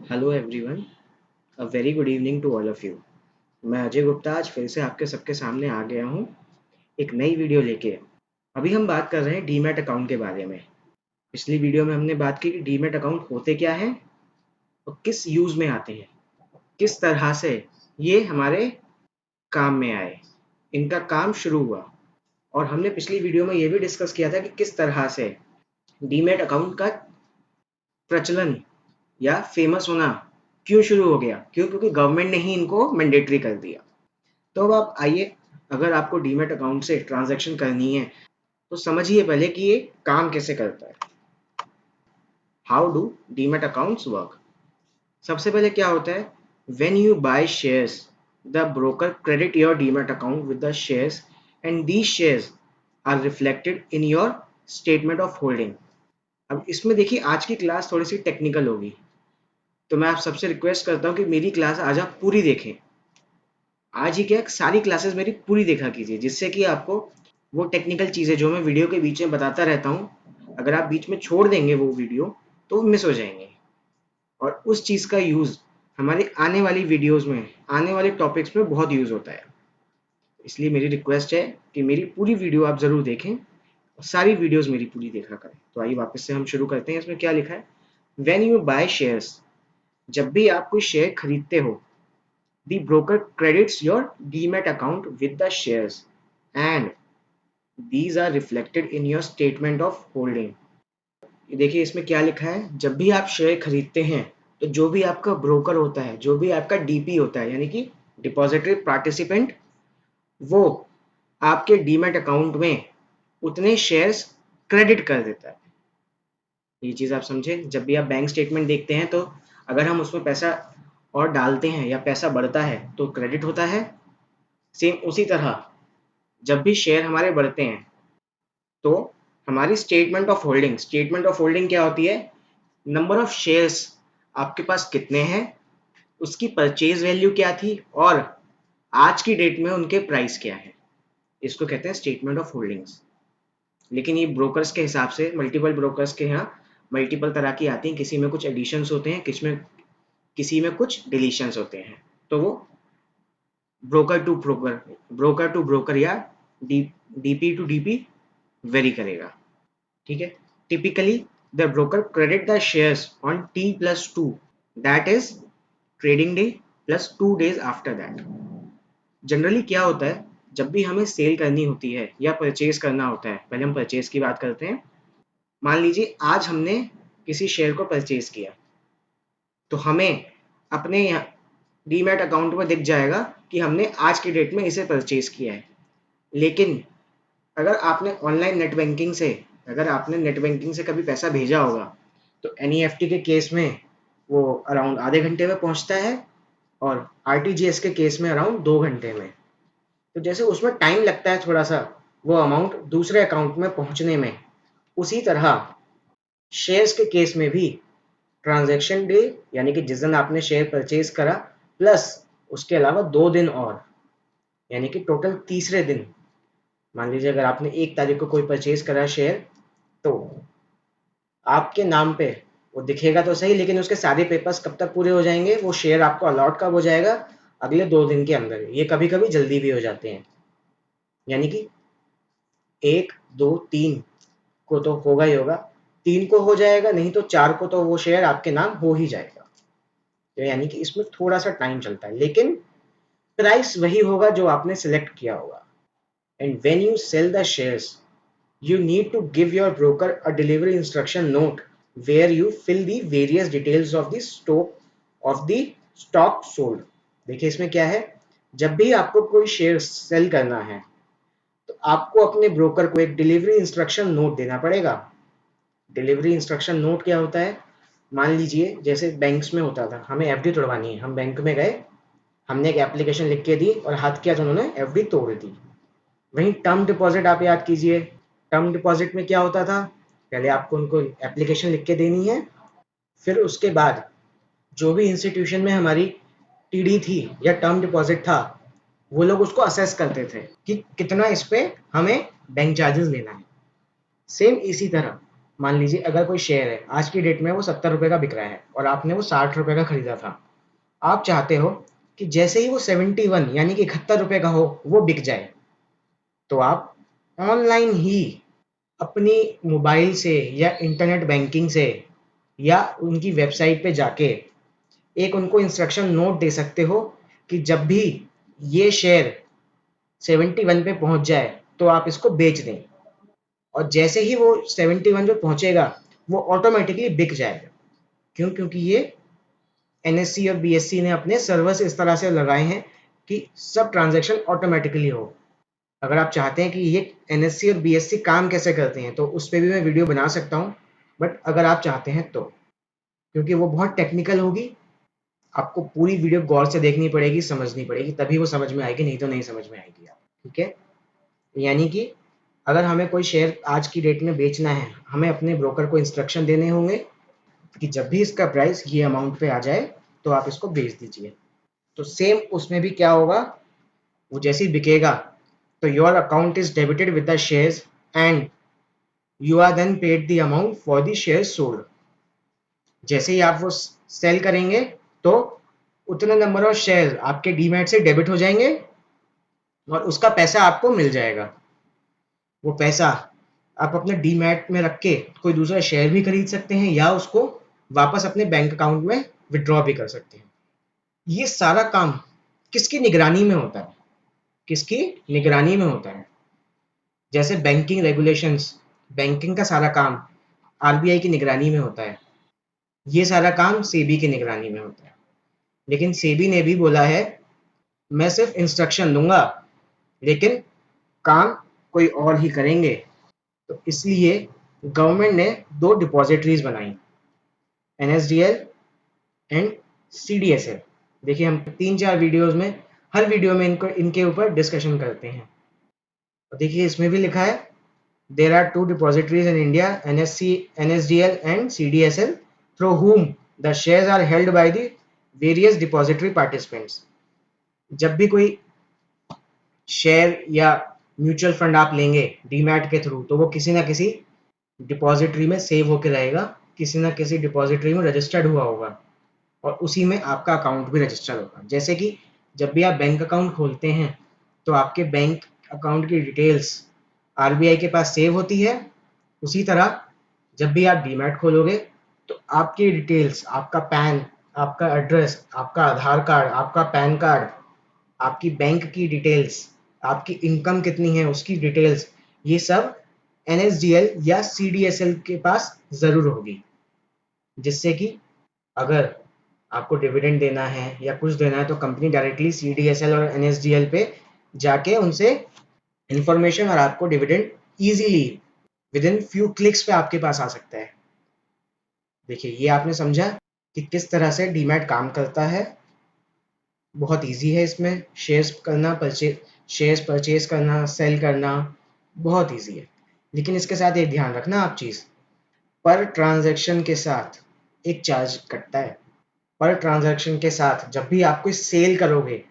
Hello everyone, a very good evening to all of you. मैं अजय गुप्ता आज फिर से आपके सबके सामने आ गया हूँ एक नई वीडियो लेके। अभी हम बात कर रहे हैं डीमैट अकाउंट के बारे में। पिछली वीडियो में हमने बात की कि डीमैट अकाउंट होते क्या हैं और किस यूज़ में आते हैं, किस तरह से ये हमारे काम में आए, इनका काम शुरू हुआ। और हमने पिछली वीडियो में ये भी डिस्कस किया था कि किस तरह से डीमैट अकाउंट का प्रचलन या फेमस होना क्यों शुरू हो गया, क्योंकि गवर्नमेंट ने ही इनको मैंडेटरी कर दिया। तो अब आप आइए, अगर आपको डीमैट अकाउंट से ट्रांजैक्शन करनी है तो समझिए पहले कि ये काम कैसे करता है। How do demat accounts work? सबसे पहले क्या होता है, when you buy shares the broker credit your demat account with the shares and these shares are reflected in your statement of holding. अब इसमें देखिए आज की क्लास थोड़ी सी टेक्निकल होगी, तो मैं आप सबसे रिक्वेस्ट करता हूँ कि मेरी क्लास आज आप पूरी देखें। आज ही क्या, सारी क्लासेस मेरी पूरी देखा कीजिए, जिससे कि आपको वो टेक्निकल चीज़ें जो मैं वीडियो के बीच में बताता रहता हूँ, अगर आप बीच में छोड़ देंगे वो वीडियो तो मिस हो जाएंगे। और उस चीज़ का यूज़ हमारे आने वाली वीडियोस में, आने वाले टॉपिक्स में बहुत यूज़ होता है। इसलिए मेरी रिक्वेस्ट है कि मेरी पूरी वीडियो आप ज़रूर देखें और सारी वीडियोस मेरी पूरी देखा करें। तो आइए वापस से हम शुरू करते हैं। इसमें क्या लिखा है, व्हेन यू बाय शेयर्स, जब भी आप कोई शेयर खरीदते हो, the broker credits your demat account with the shares and these are reflected in your statement of holding। देखिए इसमें क्या लिखा है, जब भी आप शेयर खरीदते हैं तो जो भी आपका ब्रोकर होता है, जो भी आपका डीपी होता है यानी कि डिपॉजिटरी पार्टिसिपेंट, वो आपके डीमैट अकाउंट में उतने शेयर्स क्रेडिट कर देता है। ये चीज़ आप समझे। जब भी आप बैंक स्टेटमेंट देखते हैं तो अगर हम उसमें पैसा और डालते हैं या पैसा बढ़ता है तो क्रेडिट होता है। सेम उसी तरह जब भी शेयर हमारे बढ़ते हैं तो हमारी स्टेटमेंट ऑफ होल्डिंग क्या होती है, नंबर ऑफ शेयर्स आपके पास कितने हैं, उसकी परचेज वैल्यू क्या थी और आज की डेट में उनके प्राइस क्या है, इसको कहते हैं स्टेटमेंट ऑफ होल्डिंग्स। लेकिन ये ब्रोकर्स के हिसाब से, मल्टीपल ब्रोकर्स के यहाँ मल्टीपल तरह की आती हैं, किसी में कुछ एडिशंस होते हैं, किसी में कुछ डिलीशंस होते हैं। तो वो ब्रोकर टू ब्रोकर या डीपी टू डीपी वेरी करेगा। ठीक है। Typically the broker credit the shares on T+2, that is trading debt plus 2 days after that. Generally क्या होता है, जब भी हमें सेल करनी होती है या परचेज करना होता है, पहले हम परचेज की बात करते हैं। मान लीजिए आज हमने किसी शेयर को परचेज किया तो हमें अपने डीमैट अकाउंट में दिख जाएगा कि हमने आज की डेट में इसे परचेज किया है। लेकिन अगर आपने ऑनलाइन अगर आपने नेट बैंकिंग से कभी पैसा भेजा होगा तो एनईएफटी के केस में वो अराउंड आधे घंटे में पहुंचता है और आरटीजीएस के केस में अराउंड 2 घंटे में। तो जैसे उसमें टाइम लगता है थोड़ा सा वो अमाउंट दूसरे अकाउंट में पहुंचने में, उसी तरह शेयर्स के केस में भी ट्रांजैक्शन डे यानी कि जिस दिन आपने शेयर परचेज करा प्लस उसके अलावा 2 दिन और, यानी कि टोटल तीसरे दिन। मान लीजिए अगर आपने 1 तारीख को कोई परचेज करा शेयर तो आपके नाम पे वो दिखेगा तो सही, लेकिन उसके सारे पेपर्स कब तक पूरे हो जाएंगे, वो शेयर आपको अलॉट कब हो जाएगा, अगले 2 दिन के अंदर। ये कभी कभी जल्दी भी हो जाते हैं, यानी कि 1 2 3 को तो होगा ही होगा, 3 को हो जाएगा, नहीं तो 4 को तो वो शेयर आपके नाम हो ही जाएगा। तो यानी कि इसमें थोड़ा सा टाइम चलता है, लेकिन प्राइस वही होगा जो आपने सिलेक्ट किया होगा। And when you sell the shares, you need to give your broker a delivery instruction note where you fill the various details of the stock sold। देखिए इसमें क्या है, जब भी आपको कोई शेयर सेल करना है तो आपको अपने ब्रोकर को एक डिलीवरी इंस्ट्रक्शन नोट देना पड़ेगा। डिलीवरी इंस्ट्रक्शन नोट क्या होता है, मान लीजिए जैसे बैंक्स में होता था, हमें एफडी तोड़वानी है, हम बैंक में गए, हमने एक एप्लीकेशन लिख के दी और हाथ किया तो उन्होंने एफडी तोड़ दी। वहीं टर्म डिपॉजिट आप याद कीजिए, टर्म डिपॉजिट में क्या होता था, पहले आपको उनको एप्लीकेशन लिख के देनी है, फिर उसके बाद जो भी इंस्टीट्यूशन में हमारी टीडी थी या टर्म डिपॉजिट था, वो लोग उसको असेस करते थे कि कितना इस पे हमें बैंक चार्जेस लेना है। सेम इसी तरह मान लीजिए अगर कोई शेयर है, आज की डेट में वो 70 रुपए का बिक रहा है और आपने वो 60 रुपए का खरीदा था। आप चाहते हो कि जैसे ही वो 71 यानी कि 71 रुपए का हो वो बिक जाए, तो आप ऑनलाइन ही अपनी मोबाइल से या इंटरनेट बैंकिंग से या उनकी वेबसाइट पे जाके एक उनको इंस्ट्रक्शन नोट दे सकते हो कि जब भी ये शेयर 71 पे पहुंच जाए तो आप इसको बेच दें, और जैसे ही वो 71 पे पहुंचेगा वो ऑटोमेटिकली बिक जाएगा। क्यों? क्योंकि ये एनएससी और बीएससी ने अपने सर्वर्स इस तरह से लगाए हैं कि सब ट्रांजैक्शन ऑटोमेटिकली हो। अगर आप चाहते हैं कि ये एनएससी और बीएससी काम कैसे करते हैं तो उस पर भी मैं वीडियो बना सकता हूँ, बट अगर आप चाहते हैं तो, क्योंकि वो बहुत टेक्निकल होगी, आपको पूरी वीडियो गौर से देखनी पड़ेगी, समझनी पड़ेगी, तभी वो समझ में आएगी, नहीं तो नहीं समझ में आएगी आप। ठीक है? यानी कि अगर हमें कोई शेयर आज की डेट में बेचना है, हमें अपने ब्रोकर को इंस्ट्रक्शन देने होंगे कि जब भी इसका प्राइस ये अमाउंट पे आ जाए तो आप इसको बेच दीजिए। तो सेम उसमें भी क्या होगा, वो जैसे ही बिकेगा तो your account is debited with the shares and you are then paid the amount for the shares sold. जैसे ही आप वो सेल करेंगे तो उतने नंबर ऑफ शेयर आपके डीमैट से डेबिट हो जाएंगे और उसका पैसा आपको मिल जाएगा। वो पैसा आप अपने डीमैट में रख के कोई दूसरा शेयर भी खरीद सकते हैं या उसको वापस अपने बैंक अकाउंट में विड्रॉ भी कर सकते हैं। ये सारा काम किसकी निगरानी में होता है? किसकी निगरानी में होता है? जैसे बैंकिंग रेगुलेशंस, बैंकिंग का सारा काम आरबीआई की निगरानी में होता है, ये सारा काम सेबी की निगरानी में होता है। लेकिन सेबी ने भी बोला है मैं सिर्फ इंस्ट्रक्शन दूंगा लेकिन काम कोई और ही करेंगे। तो इसलिए गवर्नमेंट ने दो डिपॉजिटरीज बनाई, एनएसडीएल एंड सीडीएसएल। देखिए हम 3-4 वीडियोस में, हर वीडियो में इनको इनके ऊपर डिस्कशन करते हैं। तो देखिए इसमें भी लिखा है there are two depositories in India, NSDL and CDSL, through whom the shares are held by the various depository participants। जब भी कोई शेयर या म्यूचुअल फंड आप लेंगे डीमैट के थ्रू तो वो किसी ना किसी डिपॉजिटरी में सेव होकर रहेगा, किसी ना किसी डिपॉजिटरी में रजिस्टर्ड हुआ होगा और उसी में आपका अकाउंट भी रजिस्टर्ड होगा। जैसे कि जब भी आप बैंक अकाउंट खोलते हैं तो आपके बैंक अकाउंट की डिटेल्स आरबीआई के पास सेव होती है, उसी तरह जब भी आप डीमैट खोलोगे तो आपकी डिटेल्स, आपका पैन, आपका एड्रेस, आपका आधार कार्ड, आपका पैन कार्ड, आपकी बैंक की डिटेल्स, आपकी इनकम कितनी है उसकी डिटेल्स, ये सब एनएसडीएल या सीडीएसएल के पास ज़रूर होगी। जिससे कि अगर आपको डिविडेंड देना है या कुछ देना है तो कंपनी डायरेक्टली सीडीएसएल और एनएसडीएल पे जाके उनसे इंफॉर्मेशन और आपको dividend easily with in few clicks पे आपके पास आ सकता है। देखिए ये आपने समझा कि किस तरह से डीमैट काम करता है। बहुत इजी है इसमें शेयर्स करना, शेयर्स परचेज करना, सेल करना बहुत इजी है। लेकिन इसके साथ एक ध्यान रखना आप चीज़, पर ट्रांजैक्शन के साथ एक चार्ज कटता है। पर ट्रांजैक्शन के साथ जब भी आप कोई सेल करोगे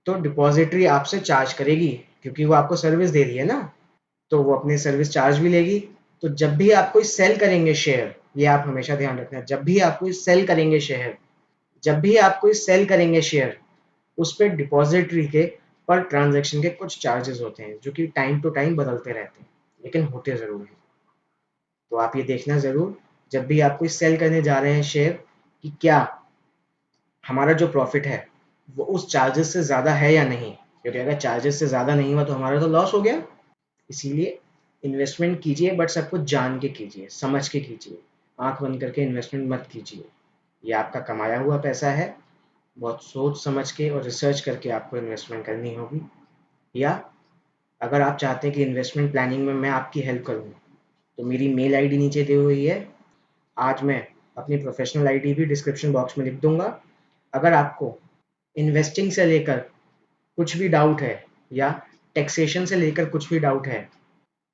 तो डिपॉजिटरी आपसे चार्ज करेगी, क्योंकि वो आपको सर्विस दे रही है ना, तो वो अपनी सर्विस चार्ज भी लेगी। तो जब भी आप कोई सेल करेंगे शेयर, ये आप हमेशा ध्यान रखना, जब भी आप कोई सेल करेंगे शेयर, जब भी आप कोई सेल करेंगे शेयर, उस पर डिपॉजिटरी के पर ट्रांजैक्शन के कुछ चार्जेस होते हैं जो कि टाइम टू टाइम बदलते रहते हैं, लेकिन होते ज़रूर हैं। तो आप ये देखना ज़रूर जब भी आप कोई सेल करने जा रहे हैं शेयर कि क्या हमारा जो प्रॉफिट है वो उस चार्जेस से ज़्यादा है या नहीं, क्योंकि अगर चार्जेस से ज़्यादा नहीं हुआ तो हमारा तो लॉस हो गया। इसीलिए इन्वेस्टमेंट कीजिए बट सब कुछ जान के कीजिए, समझ के कीजिए, आंख बंद करके इन्वेस्टमेंट मत कीजिए। ये आपका कमाया हुआ पैसा है, बहुत सोच समझ के और रिसर्च करके आपको इन्वेस्टमेंट करनी होगी। या अगर आप चाहते हैं कि इन्वेस्टमेंट प्लानिंग में मैं आपकी हेल्प करूँ तो मेरी मेल आईडी नीचे दी हुई है, आज मैं अपनी प्रोफेशनल आईडी भी डिस्क्रिप्शन बॉक्स में लिख दूंगा। अगर आपको इन्वेस्टिंग से लेकर कुछ भी डाउट है या टैक्सेशन से लेकर कुछ भी डाउट है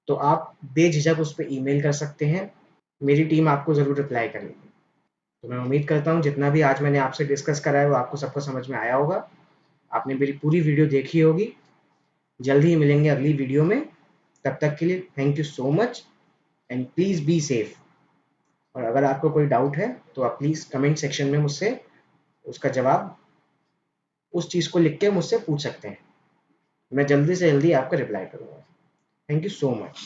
तो आप बेझिझक उस पर ईमेल कर सकते हैं, मेरी टीम आपको ज़रूर रिप्लाई करेगी। तो मैं उम्मीद करता हूँ जितना भी आज मैंने आपसे डिस्कस करा है वो आपको सबको समझ में आया होगा, आपने मेरी पूरी वीडियो देखी होगी। जल्द ही मिलेंगे अगली वीडियो में, तब तक के लिए thank you so much. And please be safe. और अगर आपको कोई डाउट है तो आप प्लीज़ कमेंट सेक्शन में मुझसे उसका जवाब, उस चीज़ को लिख के मुझसे पूछ सकते हैं। मैं जल्दी से जल्दी आपका रिप्लाई करूँगा। Thank you so much.